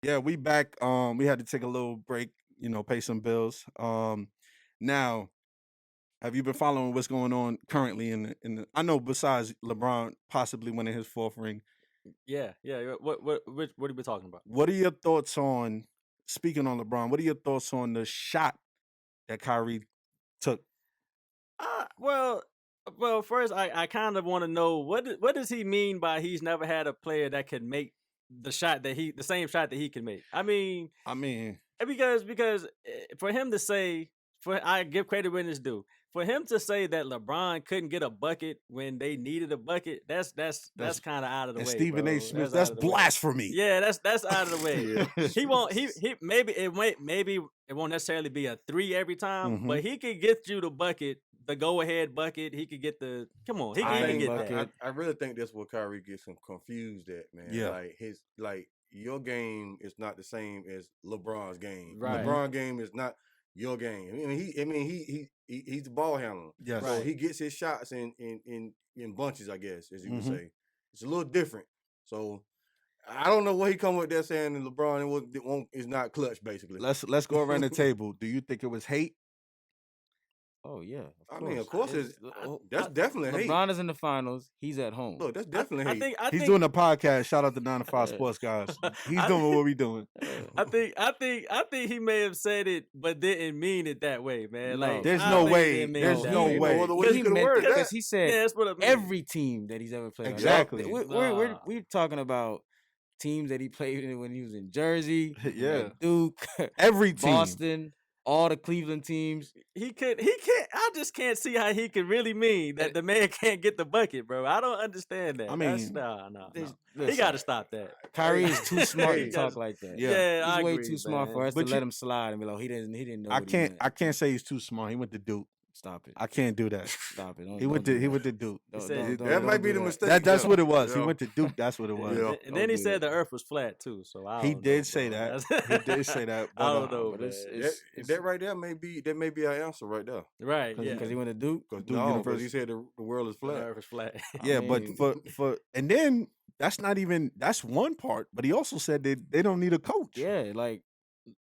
Yeah, we back. We had to take a little break, pay some bills. Now, have you been following what's going on currently in the I know besides LeBron possibly winning his fourth ring, Yeah. What are we talking about? what are your thoughts on speaking on LeBron, what are your thoughts on the shot that Kyrie took? Uh, well, well. First, I kind of want to know what does he mean by he's never had a player that could make the same shot that he can make. I mean, I mean, because for him to say, for I give credit when it's due, for him to say that LeBron couldn't get a bucket when they needed a bucket, that's that's kind of out of the and way, Stephen A. bro. Smith, That's out that's of the way. blasphemy. Yeah, that's out of the way. Yeah. He won't. He maybe it won't necessarily be a three every time, hmm but he could get you the bucket, the go ahead bucket. He could get the come on. He I can think get I, that. I really think that's what Kyrie gets him confused at, man. Yeah. Like your game is not the same as LeBron's game. Right. LeBron game is not your game. He's the ball handler. Yes. So Right. he gets his shots in bunches, I guess, as you would Mhm. say. It's a little different. So I don't know what he come with there saying that LeBron is not clutch, basically. Let's go around the table. Do you think it was hate? Oh yeah, I mean, of course, that's I- definitely hate. LeBron is in the finals. He's at home. Look, that's definitely I hate. think. I He's think. doing a podcast. Shout out to 9 to 5 Yeah. Sports guys. He's I- doing what we doing. I think he may have said it, but didn't mean it that way, man. No. Like There's I no think he way. didn't mean There's it that no way. way. No other way Because he he could have meant worded because that. he said Yeah, that's what I mean. every team that he's ever played. on. Exactly. We're talking about teams that he played in when he was in Jersey, Yeah. Duke, Every team. Boston, all the Cleveland teams. He can't. I just can't see how he could really mean that the man can't get the bucket, bro. I don't understand that. I That's, mean, no. There's- He listen, got to stop that. Kyrie is too smart He to does- talk like that. Yeah. Yeah, He's I way agree, too smart for man. us But to let him slide and be like, he didn't know. I what he can't meant. I can't say he's too smart. He went to Duke. Stop it. I can't do that. Stop it. Don't- He went don't to do he that. went to Duke. Don't- said- don't- That don't might do be the that. mistake. That's yeah. what it was. He Yeah. went to Duke. That's what it was. Yeah. And then he do said that. the Earth was flat too. So I He don't did know, say bro. that. That's- He did say that. I don't But, know, but man. That right there may be our answer right there. Right? Cause- Yeah. Because he went to Duke. Because Duke because University. he said the world is The flat. Earth is flat. yeah, I but mean- for and then that's one part. But he also said they don't need a coach. Yeah, like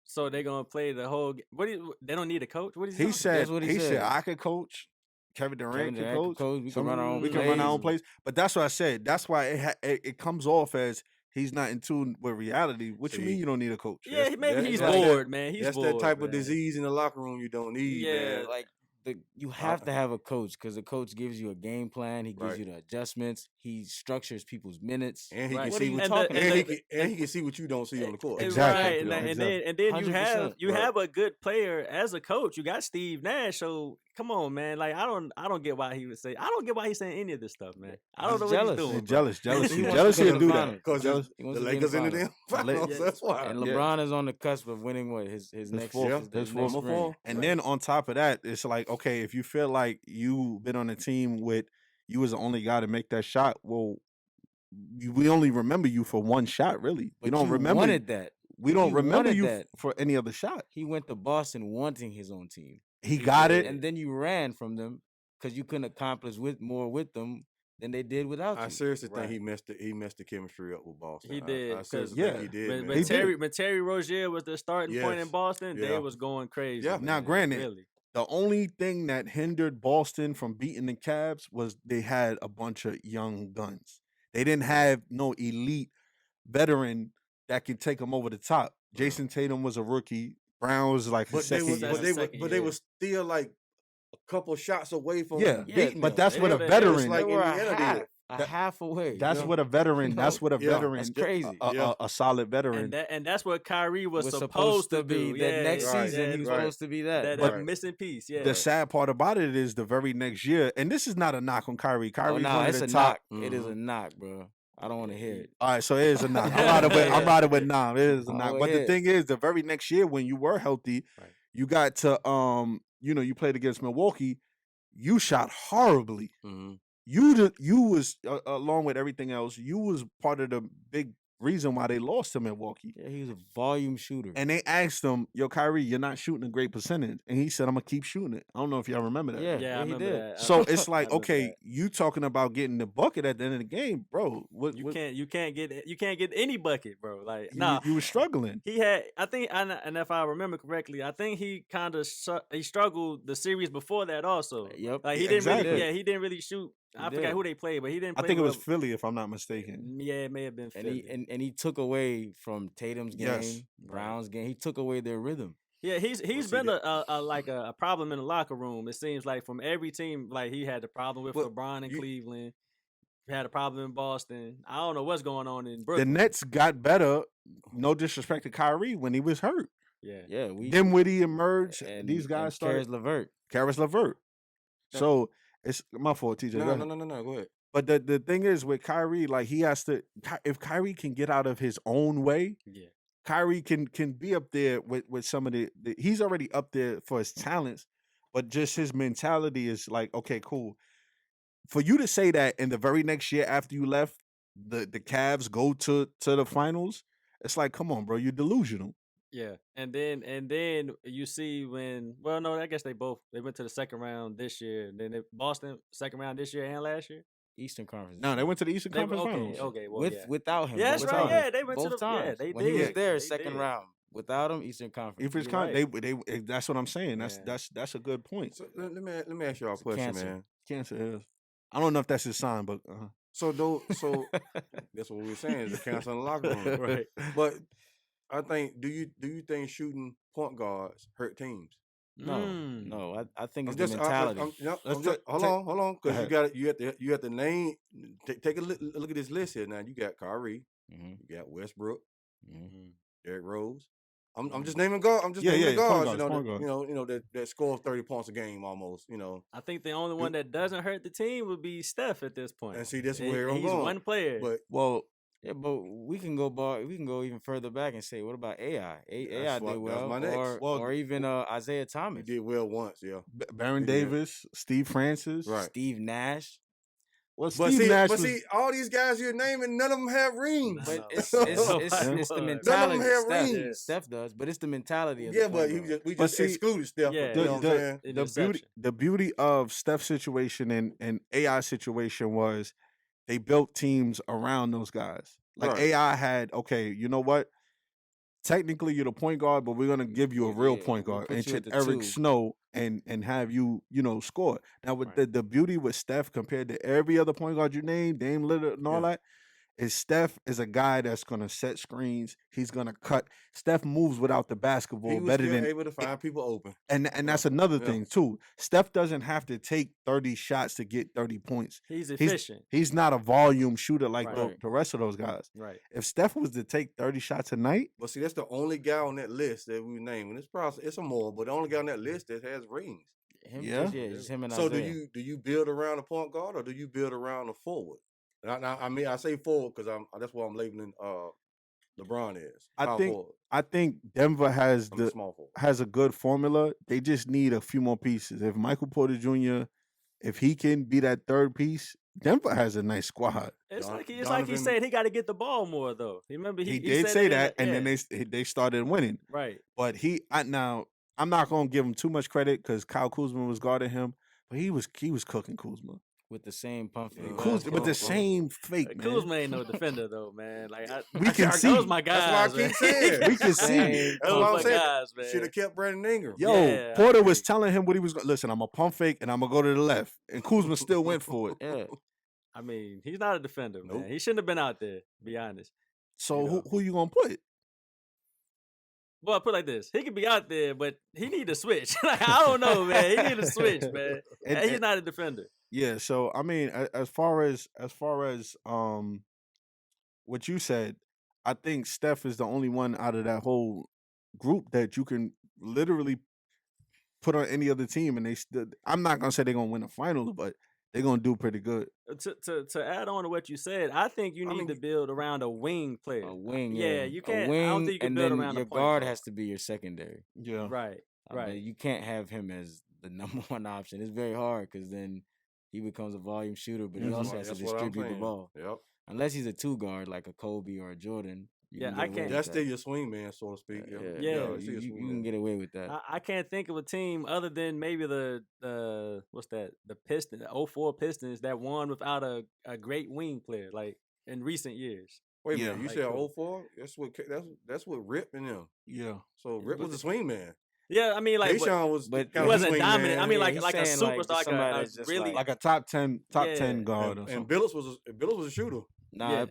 So they're gonna play the whole. They don't need a coach. What is He said That's what he he said said. I could coach. Kevin Durant could coach. We can run our own. We can run our own plays. plays. But that's what I said. That's why it comes off as he's not in tune with reality. What you See, mean you don't need a coach? Yeah, maybe that's he's like bored, man. He's That's bored, that type man. of disease in the locker room you don't need, Yeah, man. Like you have to have a coach because the coach gives you a game plan. He gives Right. you the adjustments. He structures people's minutes. And he Right. can What see are you what talking and, about? he can see what you don't see on the court. Exactly. Right, Yeah, and exactly. then you 100%. Right. have a good player as a coach. You got Steve Nash. So come on, man. Like I don't get why he would say. I don't get why he's saying any of this stuff, man. I don't He's know jealous. what he's He's doing. bro. jealousy. He wants Jealousy to will go do to the that. finals. Because Jealous- He wants the to be in Lakers the in the finals. damn finals. Yeah. That's why. And LeBron is on the cusp of winning what his next fourth- year. his fourth next ring. ring. And then on top of that, it's like, okay, if you feel like you've been on a team with you was the only guy to make that shot, well, we only remember you for one shot, really. We But don't you remember. wanted that. We don't you remember wanted you that. for any other shot. He went to Boston wanting his own team. He got it. And then you ran from them because you couldn't accomplish more with them than they did without I you. seriously Right. think he messed the chemistry up with Boston. He I did, seriously 'cause- think he did. When, man. He did. when Terry Rozier was the starting point in Yes. Boston, they Yeah. was going crazy. Yeah. Now, man, granted, really. The only thing that hindered Boston from beating the Cavs was they had a bunch of young guns. They didn't have no elite veteran that could take them over the top. Jason Tatum was a rookie. Brown was like his But they second was year. That's his second but they year. were still like a couple shots away from Yeah, beating but them. that's They what a were- they veteran. was like They were a Indiana half, did. half away. That's Yeah. what a veteran. You That's know? what a Yeah, veteran. that's crazy. A solid veteran. And that's what Kyrie was was supposed to be do. that Yeah, next right, season. He was right. supposed to be that. that, but that missing piece. Yeah, The sad part about it is the very next year, and this is not a knock on Kyrie. Kyrie's no, one of it's the a top. knock. It is a knock, bro. I don't want to hear it. All right, so it is a knock. I'm riding with Nam. It is a Oh, knock. But the yeah. thing is, the very next year when you were healthy, Right. you got to you played against Milwaukee. You shot horribly. Mhm. You was along with everything else. You was part of the big reason why they lost to Milwaukee. Yeah, he was a volume shooter. And they asked him, "Yo, Kyrie, you're not shooting a great percentage," and he said, "I'm gonna keep shooting it." I don't know if y'all remember that. Yeah, Yeah, I he remember did. that. So it's I like, remember okay, that. you talking about getting the bucket at the end of the game, bro? What You can't get any bucket, bro. Like you were struggling. he had. I think, and if I remember correctly, I think he kind of he struggled the series before that also. Yep. Like he Yeah, didn't exactly. really, yeah, he didn't really shoot. He I did. forgot who they played, but he didn't. I Play think it was well. Philly, if I'm not mistaken. Yeah, it may have been And Philly. he took away from Tatum's game, Yes. Brown's game. He took away their rhythm. Yeah, he's see been that- a problem in the locker room. It seems like from every team, like he had the problem with But LeBron in you- Cleveland. He had a problem in Boston. I don't know what's going on in The Brooklyn. Nets got better. No disrespect to Kyrie when he was hurt. Yeah, Yeah, we Dinwiddie emerged. and These guys started. Karis LeVert. Karis LeVert. Yeah. So it's my fault, TJ. go No, ahead. no. Go ahead. But the thing is with Kyrie, like he has to. If Kyrie can get out of his own way, yeah. Kyrie can be up there with some of the. He's already up there for his talents, but just his mentality is like, okay, cool. For you to say that in the very next year after you left, the Cavs go to the finals, it's like, come on, bro, you're delusional. Yeah, and then you see when no, I guess they went to the second round this year. And then Boston second round this year and last year. Eastern Conference. No, they went to the Eastern Conference Finals. Okay, well, with yeah. without him. Yeah, that's without right. him. Yeah, they went Both to the times. yeah, they when did. he was there, They second did. round. Without him, Eastern Conference. If it's You're they that's what I'm saying. That's Yeah. that's a good point. So let me ask y'all a It's question, cancer. man. Cancer is. I don't know if that's his sign, but So that's what we were saying is the cancer in the locker room, Right. But I think do you think shooting point guards hurt teams? No. I think I'm it's the mentality. Let's hold on, because you have to name. Take a look at this list here. Now you got Kyrie, Mhm, you got Westbrook, mhm. Derrick Rose. I'm just naming guard. I'm just Yeah, naming yeah, the point guards. guards, point guards. You know that score 30 points a game almost. You know, I think the only one that doesn't hurt the team would be Steph at this point. and see that's And where I'm he's going. one player. But well, Yeah, but we can go even further back and say, what about AI? AI That's did my well, next. or even Isaiah he Thomas, did well once, yeah. Baron He did. Davis, Steve Francis. Right. Steve Nash. Well, But Steve Nash was, see, all these guys you're naming, none of them have rings. I But know. it's Nobody it's the would. mentality. have Steph, rings. Steph does, but it's the mentality of Yeah, the but point guard. we But just see, excluded Steph. yeah, You know what I'm saying? An the beauty exception. the beauty of Steph's situation and AI situation was they built teams around those guys. Like Right. AI had, okay, you know what? Technically you're the point guard, but we're gonna give you a real Yeah, point we'll guard put and you at check the Eric two. Snow and have you score. Now with Right. the beauty with Steph compared to every other point guard you named, Dame Lillard and all Yeah. that, is Steph is a guy that's gonna set screens. He's gonna cut. Steph moves without the basketball He was better still than able to find people open. and that's another Yeah. thing too. Steph doesn't have to take 30 shots to get 30 points. He's efficient. He's not a volume shooter like Right. the rest of those guys. Right. If Steph was to take 30 shots a night, But see, that's the only guy on that list that we named. And it's some more, but the only guy on that list that has rings. Yeah. Just him and So Isaiah. do you build around a point guard or do you build around a forward? Now, I mean, I say forward because that's what I'm labeling LeBron is. I Power think forward. I think Denver has I'm a small forward. has a good formula. They just need a few more pieces. If Michael Porter Jr., if he can be that third piece, Denver has a nice squad. It's like he Donovan- said he got to get the ball more though. Remember He he did said say it in that, the- and yeah. then they started winning. right. But now I'm not gonna give him too much credit because Kyle Kuzma was guarding him, but he was cooking Kuzma. with the same pump fake. Yeah. Kuzma with Kuzma. the same fake, man. Kuzma ain't no defender though, man. Like We can see. those my guys. That's why I man. keep saying. We can see. Same That's Those what my I'm saying. guys, man. Should have kept Brandon Ingram. Yo, Yeah, I Porter was agree. telling him what he was going to listen. I'm a pump fake and I'm gonna go to the left, and Kuzma still went for it. Yeah, I mean, he's not a defender, Nope. man. He shouldn't have been out there. To be honest. So You know. who you gonna put? Well, I put it like this: he could be out there, but he need to switch. Like, I don't know, man. He need to switch, man. And- He's and- not a defender. Yeah. So I mean, as far as what you said, I think Steph is the only one out of that whole group that you can literally put on any other team, and they still. I'm not gonna say they're gonna win the finals, but they're gonna do pretty good. To add on to what you said, I think you I need mean- to build around a wing player. a wing. Yeah, you can't. A wing, I don't think you can and build then around your a point guard guard. has to be your secondary. Yeah. Right. I mean, Right. you can't have him as the number one option. It's very hard because then he becomes a volume shooter, but he also has to That's what I'm distribute the saying. ball. Yep. Unless he's a two guard like a Kobe or a Jordan, you Yeah, can I get away can't- with That's that. still your swing man, so to speak. Yeah. Yeah, it's still your you swing can man. get away with that. I can't think of a team other than maybe the what's that? The Pistons, the 04 Pistons that won without a great wing player like in recent years. Wait a Yeah. minute, you Like, said cool. 04? That's what Rip and them. Yeah. So Rip was the swing man. Yeah, I mean like Kayshawn was but kind he of wasn't swing dominant. man. I mean Yeah, like he's a saying, like, superstar, just somebody like that's just really Like a top 10 Yeah. guard or and something. Billups was a shooter. Nah, yeah.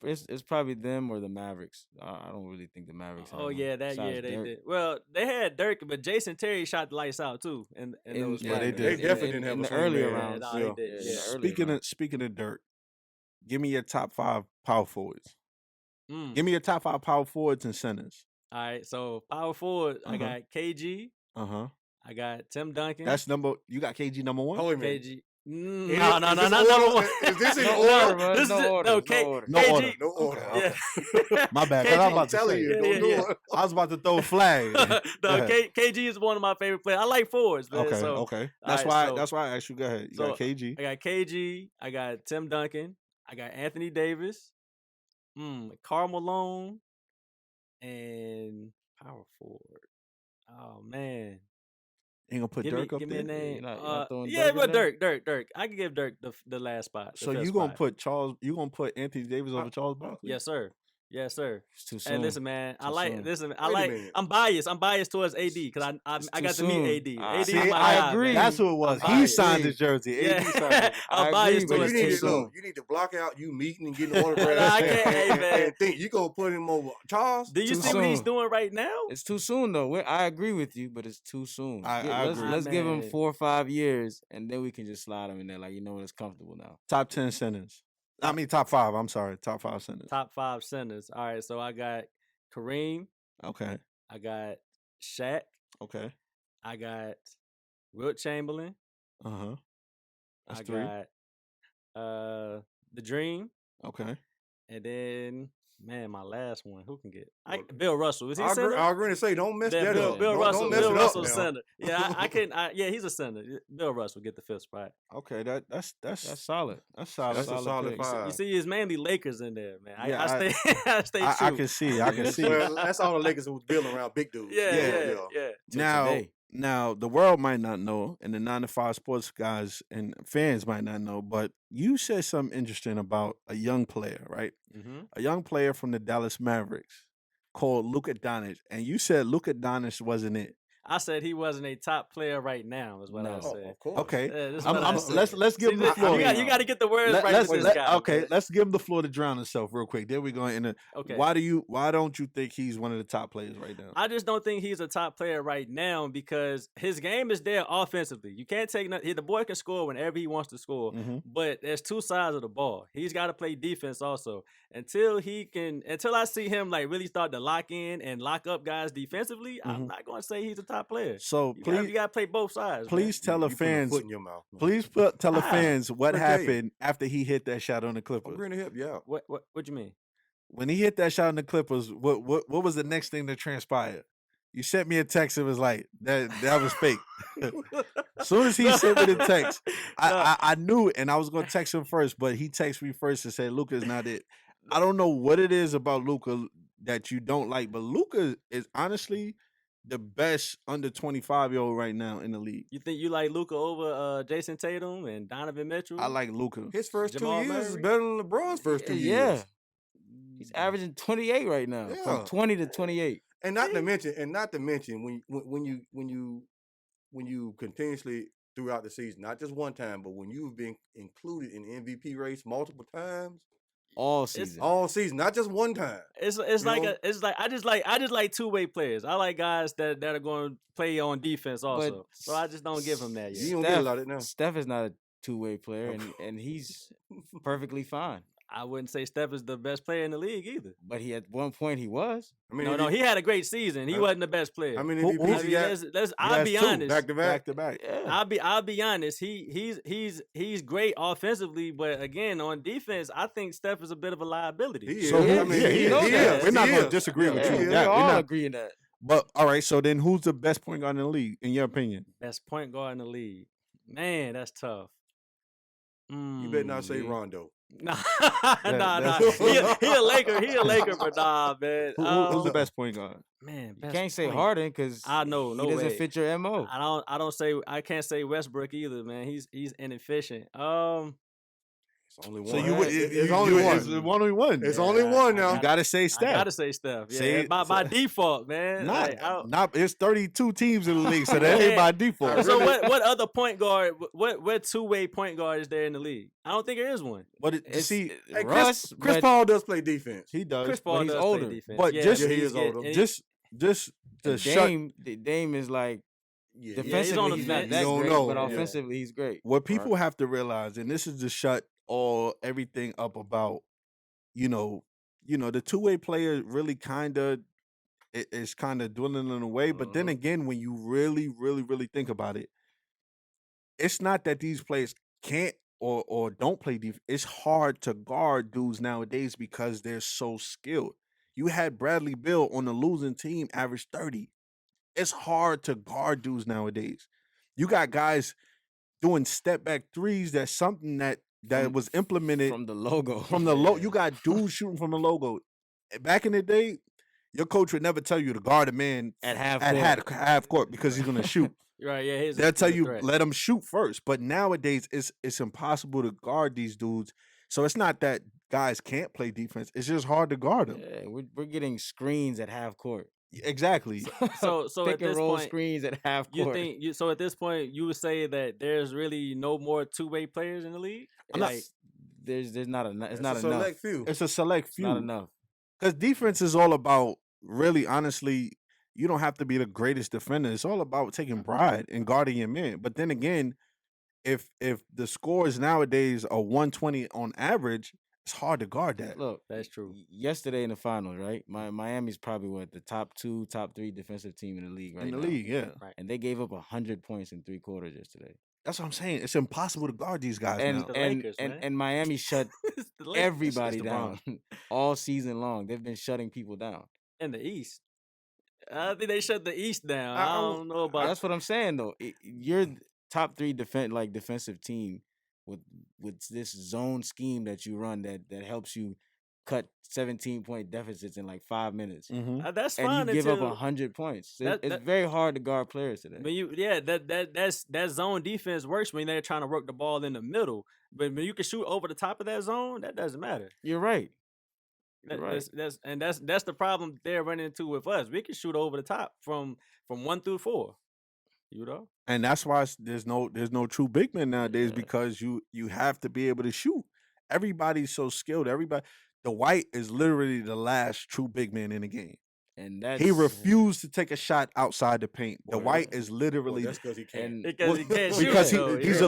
it's probably them or the Mavericks. I don't really think the Mavericks. Oh had yeah, one, that besides year they Dirk. did. Well, they had Dirk, but Jason Terry shot the lights out too. And those Yeah, they finals. did. They definitely didn't have in a the swing earlier man. rounds. nah, they did, in the yeah. earlier Speaking of Dirk, give me your top 5 power forwards. Mm. Give me your top 5 power forwards and centers. All right, so power forward, I got KG, Uh-huh. I got Tim Duncan. You got KG number 1? Hold a minute. KG. Is No, this number one. Is this in No order? order, bro. This No is order. no, No K- order. No KG. order. No order. Okay. Yeah. My bad. 'cause KG. I'm I'm about to telling say. you, Yeah, don't yeah, do yeah. it. I was about to throw a flag. Go No, ahead. KG is one of my favorite players. I like forwards, man. Okay, so, okay. all right, so That's why I asked you. Go ahead. You got KG. I got KG. I got Tim Duncan. I got Anthony Davis. Karl Malone, and power forward. Oh man, Ain't gonna put give Dirk me up give me a there. name. You're not throwing Yeah, Dirk in but there? Dirk. I can give Dirk the last spot. the So fifth you gonna spot. put Charles? You gonna put Anthony Davis over Charles Barkley? Yes, sir. Yes, sir. It's too Hey, soon. listen, man. I Too like soon. listen. Wait a minute. I'm biased. I'm biased towards AD because I It's I too got to meet soon. AD. AD See, is my I guy, agree. man. That's who it was. I'm He biased. signed his jersey. AD signed his Yeah, jersey. I'm I biased agree, but towards You need it's to too AD. look. You need to block out you meeting and getting Nah, autographs. I can't. Hey, man. and think you gonna put him over Charles? Do you Too see what he's soon. doing right now? It's too soon though. I agree with you, but it's too soon. I agree. Let's give him Man. 4 or 5 years, and then we can just slide him in there. Like, you know what? It's comfortable now. Top 10 centers. I mean top 5. I'm sorry. Top 5 centers. Top 5 centers. All right, so I got Kareem. Okay. I got Shaq. Okay. I got Wilt Chamberlain. Uh huh. That's I 3. got the Dream, Okay. and then man, my last one. Who can get? Well, Bill Russell. Is he I center? agree to say don't mess Yeah, that Bill, up. Bill Don't Russell. mess Bill it up Russell now. center. Yeah, I can. Yeah, he's a center. Bill Russell get the 5th spot. Okay. That's That's solid. solid. That's a solid pick. five. You see, it's mainly Lakers in there, man. Yeah, I stay. I stay true. I can see. I can see. Well, that's all the Lakers was building around big dudes. Yeah. today. Now the world might not know, and the 9 to 5 sports guys and fans might not know, but you said something interesting about a young player, right? Mm-hmm. A young player from the Dallas Mavericks called Luka Doncic, and you said Luka Doncic wasn't it. I said he wasn't a top player right now. Is what I No. Oh, said. of course. Okay. Yeah, this is I'm- what I I'm- said. let's give See, him the floor. You got to get the words right Let's- with this let- guy. okay, man. let's give him the floor to drown himself real quick. Then we're going into Okay. why don't you think he's one of the top players right now? I just don't think he's a top player right now because his game is there offensively. You can't take nothing. The boy can score whenever he wants to score, Mhm. but there's 2 sides of the ball. He's got to play defense also. Until I see him like really start to lock in and lock up guys defensively, I'm not going to say he's a top player. So You please, got to play both sides. please tell the You putting a fans. foot in your mouth. man. Please tell the Ah, fans what let me tell you. happened after he hit that shot on the I'm Clippers. going to hip you out. Man. What you mean? When he hit that shot on the Clippers, what was the next thing that transpired? You sent me a text. It was like that was fake. As soon as he sent me the text, I knew, and I was gonna text him first, but he texted me first and said Luka's not it. I don't know what it is about Luka that you don't like, but Luka is honestly the best under 25-year-old right now in the league. You think you like Luca over Jason Tatum and Donovan Mitchell? I like Luka. His first Jamal 2 years is Murray? better than LeBron's first 2 Yeah. years. He's averaging 28 right now. Yeah. From 20 to 28. And not to mention when you continuously throughout the season, not just one time, but when you've been included in MVP race multiple times, All season. all season, not just one time. It's You like know? I just like 2-way players. I like guys that are going to play on defense also. So I just don't give him that You yet. don't get a lot of it now. Steph is not a 2-way player, and he's perfectly fine. I wouldn't say Steph is the best player in the league either. But at one point he was. I mean, No, he had a great season. He wasn't the best player. I mean, Who- if who- you I mean, got I'll be honest. back to back. Back to back. Yeah. I'll be honest. He's great offensively, but again on defense, I think Steph is a bit of a liability. He is. So I mean, he know is. that. We're not He going to is. disagree with Yeah, you. he on is. that. we We're all not- agree in that. But all right, so then who's the best point guard in the league, in your opinion? Best point guard in the league. Man, that's tough. You better not say Lee. Rondo. Nah, nah. that's- He a Laker. He a Laker, but nah, man. Who's the best point guard? Man, You best can't say point. Harden because I know, he no doesn't way. fit your MO. I can't say Westbrook either, man. He's inefficient. It's only one. So It's only one. It's only one. It's Yeah, only one now. You gotta say I Steph. gotta say Steph. Yeah, Say- by default, man. Not, Like, not. It's 32 teams in the league, so that ain't by default. so what other point guard? What two-way point guard is there in the league? I don't think there is one. But It's see, Hey, Russ, Chris but Paul does play defense. he does. Chris Paul he's does older. play defense. But yeah, just- Yeah, he he's is getting- older. and just to shut Dame is like Yeah. defensively on the he's not bench. that You don't great, know. but Yeah. offensively he's great. what people have to realize, and this is to shut everything up about, the two-way player really kind of is kind of dwindling away. But then again, when you really, really, really think about it, it's not that these players can't or don't play defense. It's hard to guard dudes nowadays because they're so skilled. You had Bradley Beal on the losing team average 30. It's hard to guard dudes nowadays. You got guys doing step back threes. That's something that was implemented From the logo. from the low. You got dudes shooting from the logo. Back in the day, your coach would never tell you to guard a man At half at court. half court because he's gonna shoot. right, yeah, They'll tell he's a you threat. let him shoot first. But nowadays, it's impossible to guard these dudes. So it's not that guys can't play defense. It's just hard to guard them. Yeah, we're getting screens at half court. Exactly. So Pick at and this roll point, screens at half court. so at this point you would say that there's really no more two-way players in the league? I'm not- Like, There's not enough. It's It's not a enough. select few. It's a select It's not few. enough. Because defense is all about, really, honestly, you don't have to be the greatest defender. It's all about taking pride and guarding your man. But then again, if the scores nowadays are 120 on average, it's hard to guard that. Look, that's true. Yesterday in the finals, right? Miami's probably the top 2, top 3 defensive team in the league right in the now. league, yeah. Right. And they gave up 100 points in 3 quarters yesterday. That's what I'm saying. It's impossible to guard these guys And now. the and, Lakers, and man. and Miami shut It's the Lakers. everybody It's down LeBron. all season long. They've been shutting people down. in the East. I think they shut the East down. I- I don't know about That's what I'm saying though. You're top 3 defensive team with this zone scheme that you run that helps you cut 17-point deficits in like 5 minutes. Mhm. That's And fine you give up until 100 points. That- It's that- very hard to guard players today. but that zone defense works when they're trying to work the ball in the middle. But when you can shoot over the top of that zone, that doesn't matter. You're right. That- Right. That's the problem they're running into with us. We can shoot over the top from 1 through 4. And that's why there's no true big men nowadays Yeah. because you have to be able to shoot. Everybody's so skilled. The White is literally the last true big man in the game. And that's He refused to take a shot outside the paint. The Well, White is Well, literally that's because he can't. and Because he can't shoot. because so, he's yeah. a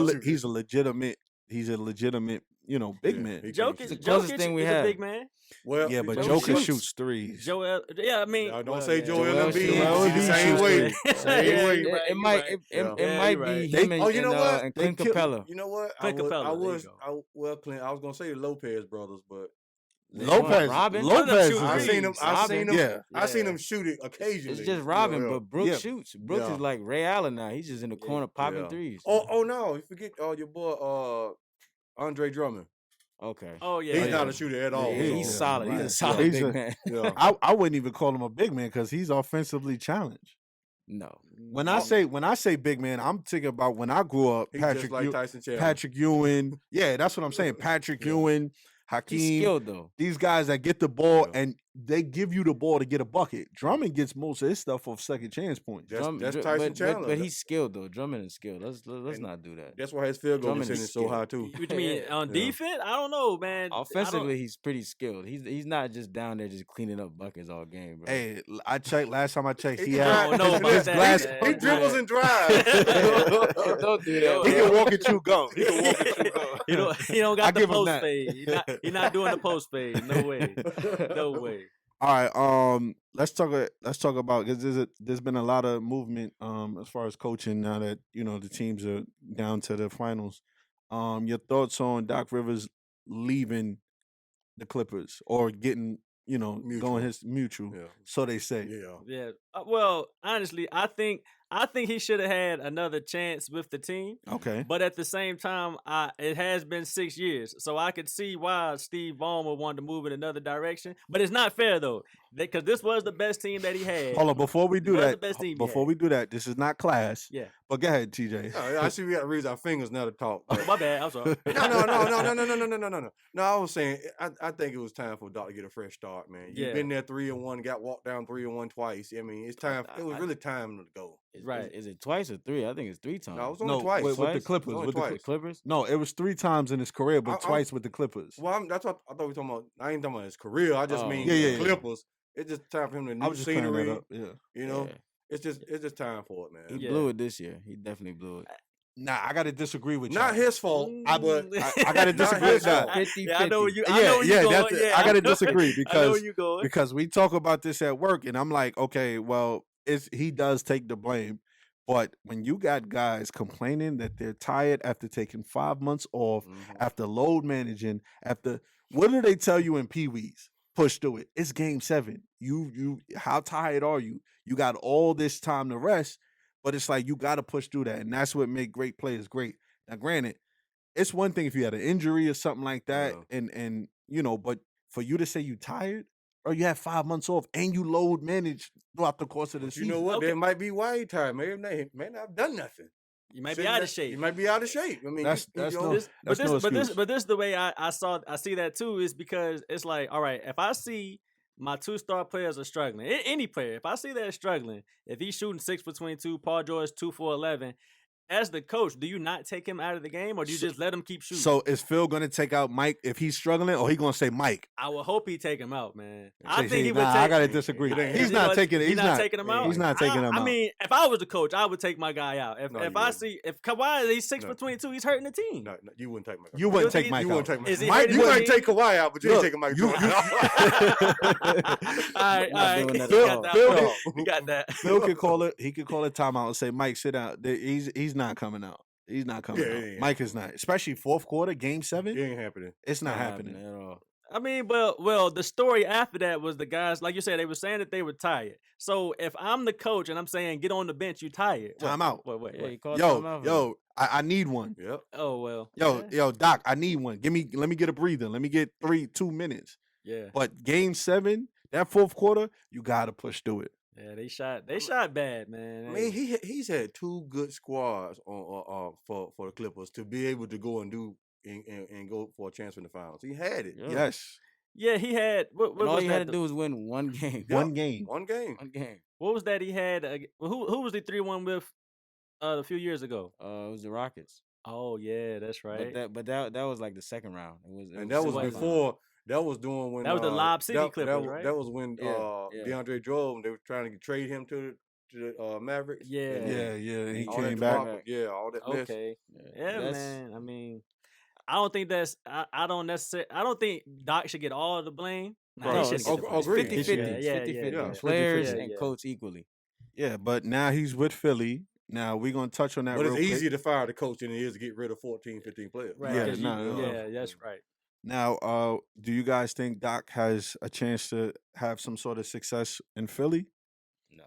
legitimate big Yeah, man. he can't Jokic, shoot. the closest Jokic thing we is a have. big man. Well, Yeah, but Jokic Joker shoots. shoots threes. Joel, yeah, I mean, don't well, say yeah. Joel Joel Embiid. shoots. He's Joel the Embiid same shoots way. three. Same Yeah, way. you're right, it you're might right. it, Yeah. it Yeah, might you're be right. him They- Oh, you know what? and They Clint kill- Capella. You know what? Clint Capella, there you go. Clint. I was gonna say the Lopez brothers, but Lopez. Robin? Lopez. Shoot is I threes. seen him. I Robin. seen him. Yeah. I seen Yeah. him shoot it occasionally. It's just Robin, Yeah, yeah. but Brooks Yeah. shoots. Brooks Yeah. is like Ray Allen now. He's just in the corner popping Yeah. threes. Oh no! You forget your boy Andre Drummond. Okay. Oh yeah, He's yeah. not a shooter at all. Yeah, he's so- solid. He's a Right. solid He's big a- man. Yeah. I wouldn't even call him a big man because he's offensively challenged. No. When I say big man, I'm thinking about when I grew up. He's Patrick just like Tyson Chandler. Patrick Ewing. Yeah, that's what I'm saying. Patrick Yeah. Ewing, He's Hakeem. skilled though. These guys that get the ball Yeah. and they give you the ball to get a bucket. Drummond gets most of his stuff off second chance points. That's Drum- Tyson but, Chandler. But he's skilled though. Drummond is skilled. Let's And not do that. That's why his field goal Drummond percentage is is so skilled. high too. What you mean on Yeah. defense? I don't know, man. Offensively, he's pretty skilled. He's not just down there just cleaning up buckets all game, bro. Hey, I checked last time I checked. He He had don't know about his that, glass. man. He dribbles and drives. Don't do that. He Yeah. can walk and chew gum. He can walk and chew gum. He don't I got the give him post that. fade. He not doing the post fade. No way. No way. All right. Let's talk about because there's been a lot of movement as far as coaching now that the teams are down to the finals. Your thoughts on Doc Rivers leaving the Clippers or getting Mutual. going his mutual? Yeah. So they say. Yeah. Yeah. Well, honestly, I think he should have had another chance with the team. Okay. But at the same time, it has been 6 years, so I could see why Steve Ballmer wanted to move in another direction. But it's not fair though, because this was the best team that he had. Hold on, before we It do was the that, best team he before had. we do that, this is not class. Yeah. But go ahead, TJ. I see we got to raise our fingers now to talk. Oh, but- my bad. I'm sorry. No. No, I was saying, I think it was time for Doc to get a fresh start, man. You've Yeah. been there 3-1, got walked down 3-1 twice. I mean, it's time. It was really time to go. Right. Is it twice or 3? I think it's 3 times. No, it was only No, twice. with the Twice? Clippers. Only With the twice. Clippers? No, it was 3 times in his career, but I- twice with the Clippers. Well, that's what I thought we were talking about. I ain't talking about his career. I just Oh. mean Yeah, the yeah. Clippers. It's just time for him to I new was just clearing scenery. that up. Yeah. You know, Yeah. it's just time for it, man. He Yeah. blew it this year. He definitely blew it. Nah, I gotta disagree with you. Not his fault, but I gotta disagree with that. 50, Yeah, I know where you. I Yeah, know where you yeah, going. that's it. Yeah, I gotta know- disagree I know because- where you going. Because we talk about this at work, and I'm like, okay, well, he does take the blame, but when you got guys complaining that they're tired after taking 5 months off, Mhm. after load managing, after what do they tell you in Pee Wees? Push through it. It's game 7. You how tired are you? You got all this time to rest, but it's like you got to push through that, and that's what make great players great. Now, granted, it's one thing if you had an injury or something like that, Yeah. and but for you to say you tired or you have 5 months off and you load manage throughout the course of the But you season. know what? Okay. There might be why he tired. Maybe they may not have done nothing. You might be Sitting out there- of shape. You might be out of shape. I mean, That's you know, no- This, that's no excuse. but this the way I see that too is because it's like, all right, if I see my 2-star players are struggling, any player, if I see they're struggling, if he's shooting 6 for 22, Paul George 2 for 11, as the coach, do you not take him out of the game or do you just let him keep shooting? So is Phil gonna take out Mike if he's struggling, or he gonna say Mike? I would hope he take him out, man. I Say, think see, he would nah, take. I gotta disagree. It ain't He's him. not taking it. He's not taking him out. He's not taking him I out. mean, if I was the coach, I would take my guy out. If No, you I wouldn't. see if Kawhi he's 6 No. for 22, he's hurting the team. no, you wouldn't take Mike. You wouldn't think take he- Mike You out. wouldn't take Mike. Is he Mike, hurting you the might team? take Kawhi out, but you ain't Look, taking Mike you- Jordan out. All right, Not doing that you at got all. that. Phil- one. You got that. Phil could call it. He could call it timeout and say, "Mike, sit down." He's not coming out. He's not coming Yeah, out. yeah, yeah. Mike is not, especially fourth quarter, game 7. It ain't happening. It's not happening. at all. I mean, well, the story after that was the guys, like you said, they were saying that they were tired. So if I'm the coach and I'm saying get on the bench, you tired. What? Time out. Wait. Yeah, he called Yo, timeout for yo, I need one. Yep. Oh well. Yo, yeah. yo, Doc, I need one. Let me get a breather. Let me get 2 minutes. Yeah, But game 7, that fourth quarter, you gotta push through it. yeah. They shot bad, man. I mean, he's had 2 good squads on for the Clippers to be able to go and do and go for a chance in the finals. He had it. Yeah. Yes, Yeah, he had. What And all was you that? had to do was win one game. Yeah. one game. One game. One game. What was that he had? Who was the 3-1 with a few years ago? It was the Rockets. Oh yeah, that's right. But that was like the second round. It And that was Sweat. before. That was doing when That was the Lob City that, Clippers, that, right? That was when Yeah, yeah. DeAndre drove. They were trying to trade him to the Mavericks. Yeah. And Yeah, and he all came that back. debacle. Yeah, all that mess. Okay. Yeah, that's- man. I mean, I don't think that's. I don't necessarily. I don't think Doc should get all the blame. Nah, Right. he shouldn't get the blame. Agreed. 50-50. Yeah, 50-50. yeah. Players 50-50. and Yeah. coach equally. Yeah, but now he's with Philly. Now we're gonna touch on that But real it's quick. easier to fire the coach than it is to get rid of 14, 15 players. Right. Yeah, 'cause no, yeah, that's right. Now, do you guys think Doc has a chance to have some sort of success in Philly? No,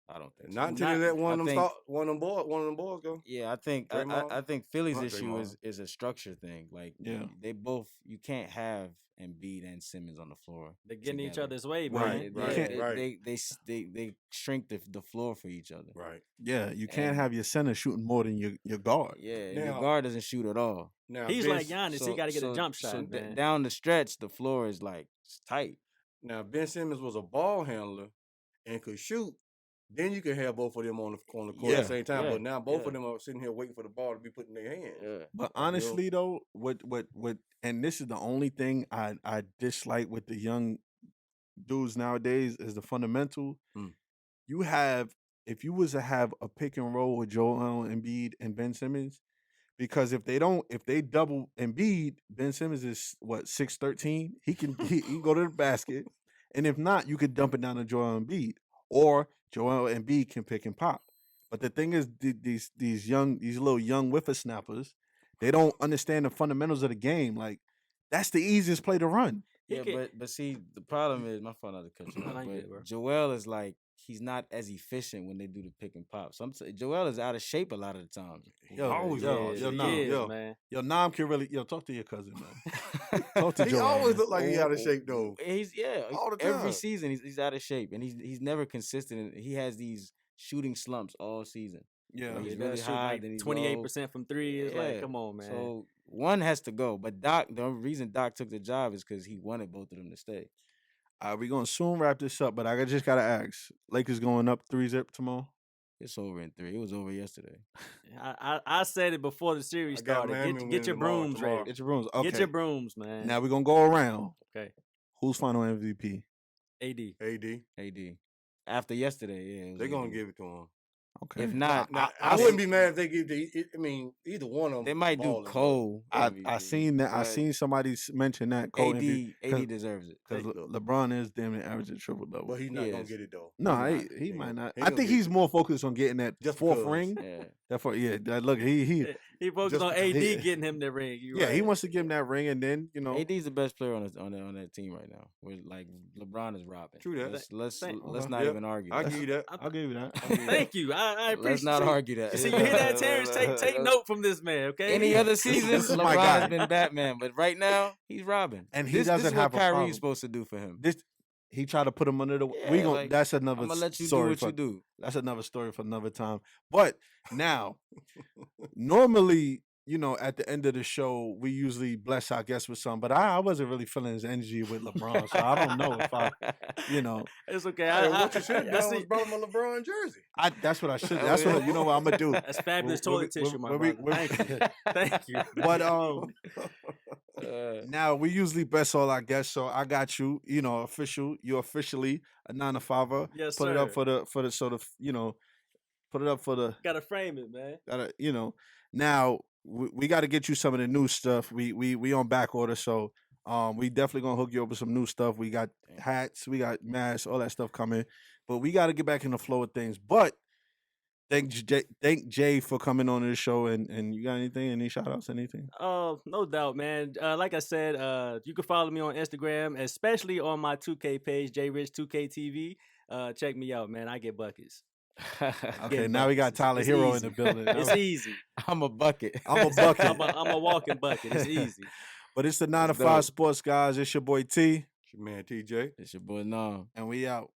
I don't think so. Not until Not- they let one of I them think- one of them boys go. Yeah, I think I Draymond? think Philly's Not issue Draymond. is a structure thing. Like, Yeah. they both, you can't have Embiid and Simmons on the floor. They're getting each together. other's way, Right, man. right, Yeah. They, right. they shrink the floor for each other. Right. Yeah, you can't And- have your center shooting more than your guard. Yeah, and Now- your guard doesn't shoot at all. Now He's Ben, like Giannis. He got to get a jump shot, so man. down the stretch, the floor is like it's tight. now Ben Simmons was a ball handler and could shoot. Then you can have both of them on the court at Yeah, the same time. yeah, But now both yeah. of them are sitting here waiting for the ball to be put in their hands. Yeah. But honestly, though, what, and this is the only thing I dislike with the young dudes nowadays is the fundamental. Mm. You have, if you was to have a pick and roll with Joel Embiid and Ben Simmons, because if they double Embiid, Ben Simmons is what 6'13". He can go to the basket, and if not, you could dump it down to Joel Embiid, or Joel Embiid can pick and pop. But the thing is, these little young whippersnappers, they don't understand the fundamentals of the game. Like, that's the easiest play to run. He Yeah, can- but see, the problem is, my fault not to cut you No, off, you but good, bro. Joel is like, he's not as efficient when they do the pick and pop. Joel is out of shape a lot of the time. He Yo, always yo, lost yo, shape. nah, Yo. man. Yo, Nam can really talk to your cousin, man. Talk to He Joel. always man. look like he out of shape though. He's All the every time. season he's out of shape and he's never consistent. He has these shooting slumps all season. Yeah. He's Yeah, really shoot high, like then he's 28% from three. It's like, Yeah. come on, man. So one has to go. But the reason Doc took the job is because he wanted both of them to stay. We're gonna soon wrap this up, but I just gotta ask: Lakers going up 3-0 tomorrow? It's over in 3. It was over yesterday. I said it before the series I got started. Miami Get winning your tomorrow. brooms ready. Get your rooms. Okay. Get your brooms, man. Now we're gonna go around. Okay. Who's final MVP? AD. AD. After yesterday, yeah. It was They're gonna AD. give it to him. Okay. If not, Now, I wouldn't be mad if they give I mean, either one of them. they might do balling, Cole. I MVP, seen that. I but seen somebody mention that Cole AD deserves it. because Look. LeBron is damn near averaging triple double. but he's not He gonna is. get it though. No, He's not. he might not. He I gonna think get he's it. more focused on getting that Just fourth because. ring. Yeah. Therefore, look, he He focused Just on AD he- getting him the ring. You yeah, he right. wants to give him that ring, and then AD's the best player on that team right now. We're like LeBron is robbing. True that. Let's Okay. not Yeah, even argue. I that. give you that. I'll give you that. Thank you. I appreciate. Let's not argue that. You see, you hear that, Terrence? Take note from this man, okay? Any other season, This is LeBron my guy. has been Batman, but right now he's Robin. And he this doesn't is have what a problem. Kyrie's supposed to do for him. He tried to put him under the. Yeah, like, That's another I'm gonna let you do story what for you do. That's another story for another time. But now, normally, at the end of the show, we usually bless our guests with something. But I wasn't really feeling his energy with LeBron, so I don't know if I. It's okay. Hey, what you should have I done see- was brought him a LeBron jersey. That's what I should. That's what you know what I'm gonna do. That's fabulous When- toilet when- tissue, my when brother. Thank you. Thank you. But Uh, now we usually bless all our guests, so I got you. You're officially a 9 to 5er. Yes, Put it up sir. for the sort of put it up for the Gotta frame it, man. Now we got to get you some of the new stuff. We on back order, so we definitely gonna hook you up with some new stuff. We got hats, we got masks, all that stuff coming, but we got to get back in the flow of things. But thank Jay for coming on the show, and you got any shout outs, anything? No doubt, man. Like I said, you can follow me on Instagram, especially on my 2K page, Jae Rxch 2K TV. Check me out, man. I get buckets. Okay, now we got Tyler It's Hero easy. in the building. It's easy. I'm a bucket. I'm a bucket. I'm a walking bucket. It's easy. But it's the 9 to Let's 5 go. sports, guys. It's your boy T, It's your man TJ. It's your boy Nam. and we out.